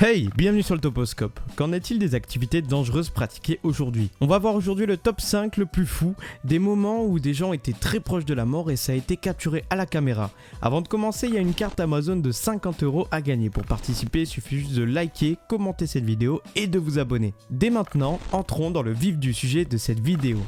Hey, bienvenue sur le Toposcope. Qu'en est-il des activités dangereuses pratiquées aujourd'hui? On va voir aujourd'hui le top 5 le plus fou, des moments où des gens étaient très proches de la mort et ça a été capturé à la caméra. Avant de commencer, il y a une carte Amazon de 50 € à gagner. Pour participer, il suffit juste de liker, commenter cette vidéo et de vous abonner. Dès maintenant, entrons dans le vif du sujet de cette vidéo.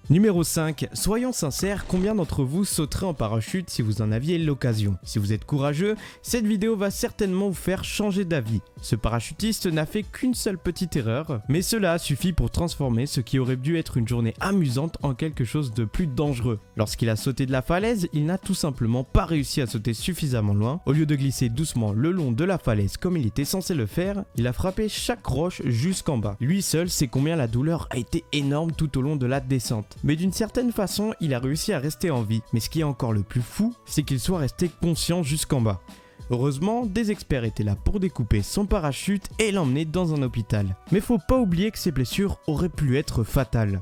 Numéro 5. Soyons sincères, combien d'entre vous sauteraient en parachute si vous en aviez l'occasion? Si vous êtes courageux, cette vidéo va certainement vous faire changer d'avis. Ce parachutiste n'a fait qu'une seule petite erreur, mais cela a suffi pour transformer ce qui aurait dû être une journée amusante en quelque chose de plus dangereux. Lorsqu'il a sauté de la falaise, il n'a tout simplement pas réussi à sauter suffisamment loin. Au lieu de glisser doucement le long de la falaise comme il était censé le faire, il a frappé chaque roche jusqu'en bas. Lui seul sait combien la douleur a été énorme tout au long de la descente. Mais d'une certaine façon, il a réussi à rester en vie. Mais ce qui est encore le plus fou, c'est qu'il soit resté conscient jusqu'en bas. Heureusement, des experts étaient là pour découper son parachute et l'emmener dans un hôpital. Mais faut pas oublier que ses blessures auraient pu être fatales.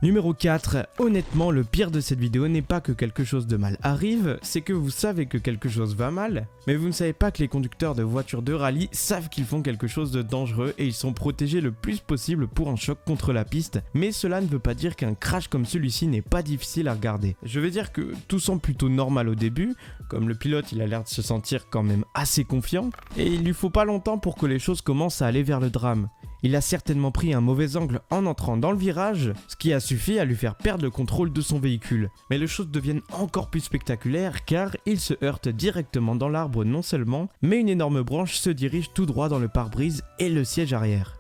Numéro 4. Honnêtement, le pire de cette vidéo n'est pas que quelque chose de mal arrive, c'est que vous savez que quelque chose va mal, mais vous ne savez pas que les conducteurs de voitures de rallye savent qu'ils font quelque chose de dangereux et ils sont protégés le plus possible pour un choc contre la piste, mais cela ne veut pas dire qu'un crash comme celui-ci n'est pas difficile à regarder. Je vais dire que tout semble plutôt normal au début, comme le pilote il a l'air de se sentir quand même assez confiant, et il lui faut pas longtemps pour que les choses commencent à aller vers le drame. Il a certainement pris un mauvais angle en entrant dans le virage, ce qui a suffi à lui faire perdre le contrôle de son véhicule. Mais les choses deviennent encore plus spectaculaires car il se heurte directement dans l'arbre non seulement, mais une énorme branche se dirige tout droit dans le pare-brise et le siège arrière.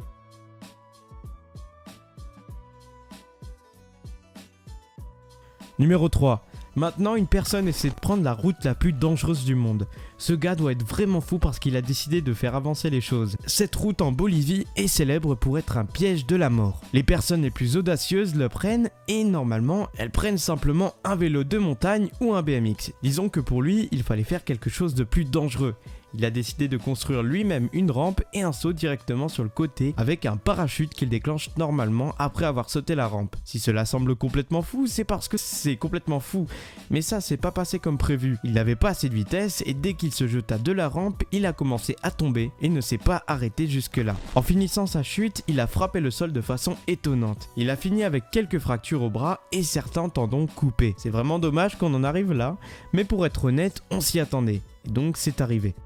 Numéro 3. Maintenant, une personne essaie de prendre la route la plus dangereuse du monde. Ce gars doit être vraiment fou parce qu'il a décidé de faire avancer les choses. Cette route en Bolivie est célèbre pour être un piège de la mort. Les personnes les plus audacieuses le prennent et normalement, elles prennent simplement un vélo de montagne ou un BMX. Disons que pour lui, il fallait faire quelque chose de plus dangereux. Il a décidé de construire lui-même une rampe et un saut directement sur le côté avec un parachute qu'il déclenche normalement après avoir sauté la rampe. Si cela semble complètement fou, c'est parce que c'est complètement fou. Mais ça, c'est pas passé comme prévu. Il n'avait pas assez de vitesse et dès qu'il se jeta de la rampe, il a commencé à tomber et ne s'est pas arrêté jusque-là. En finissant sa chute, il a frappé le sol de façon étonnante. Il a fini avec quelques fractures au bras et certains tendons coupés. C'est vraiment dommage qu'on en arrive là, mais pour être honnête, on s'y attendait. Et donc c'est arrivé.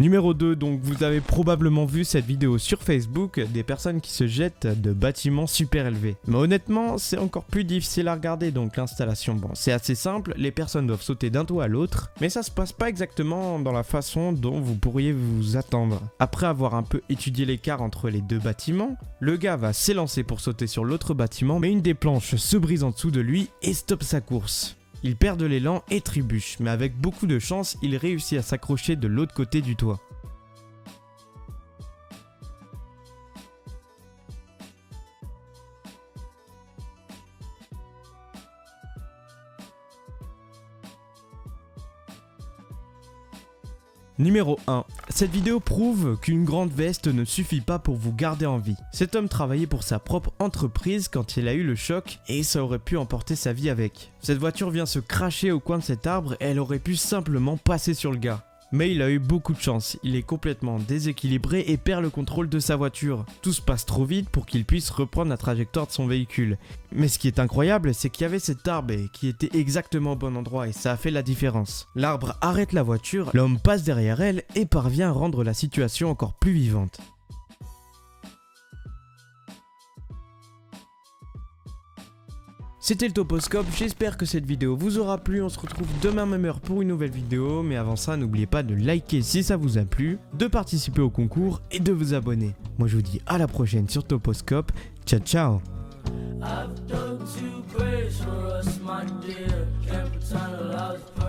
Numéro 2, donc vous avez probablement vu cette vidéo sur Facebook, des personnes qui se jettent de bâtiments super élevés. Mais honnêtement, c'est encore plus difficile à regarder, donc l'installation, bon, c'est assez simple, les personnes doivent sauter d'un toit à l'autre, mais ça se passe pas exactement dans la façon dont vous pourriez vous attendre. Après avoir un peu étudié l'écart entre les deux bâtiments, le gars va s'élancer pour sauter sur l'autre bâtiment, mais une des planches se brise en dessous de lui et stoppe sa course. Il perd de l'élan et trébuche, mais avec beaucoup de chance, il réussit à s'accrocher de l'autre côté du toit. Numéro 1. Cette vidéo prouve qu'une grande veste ne suffit pas pour vous garder en vie. Cet homme travaillait pour sa propre entreprise quand il a eu le choc et ça aurait pu emporter sa vie avec. Cette voiture vient se cracher au coin de cet arbre et elle aurait pu simplement passer sur le gars. Mais il a eu beaucoup de chance, il est complètement déséquilibré et perd le contrôle de sa voiture. Tout se passe trop vite pour qu'il puisse reprendre la trajectoire de son véhicule. Mais ce qui est incroyable, c'est qu'il y avait cet arbre qui était exactement au bon endroit et ça a fait la différence. L'arbre arrête la voiture, l'homme passe derrière elle et parvient à rendre la situation encore plus vivante. C'était le Toposcope, j'espère que cette vidéo vous aura plu, on se retrouve demain même heure pour une nouvelle vidéo, mais avant ça n'oubliez pas de liker si ça vous a plu, de participer au concours et de vous abonner. Moi je vous dis à la prochaine sur Toposcope, ciao ciao. I've done too great for us, my dear. Can't pretend that I was perfect.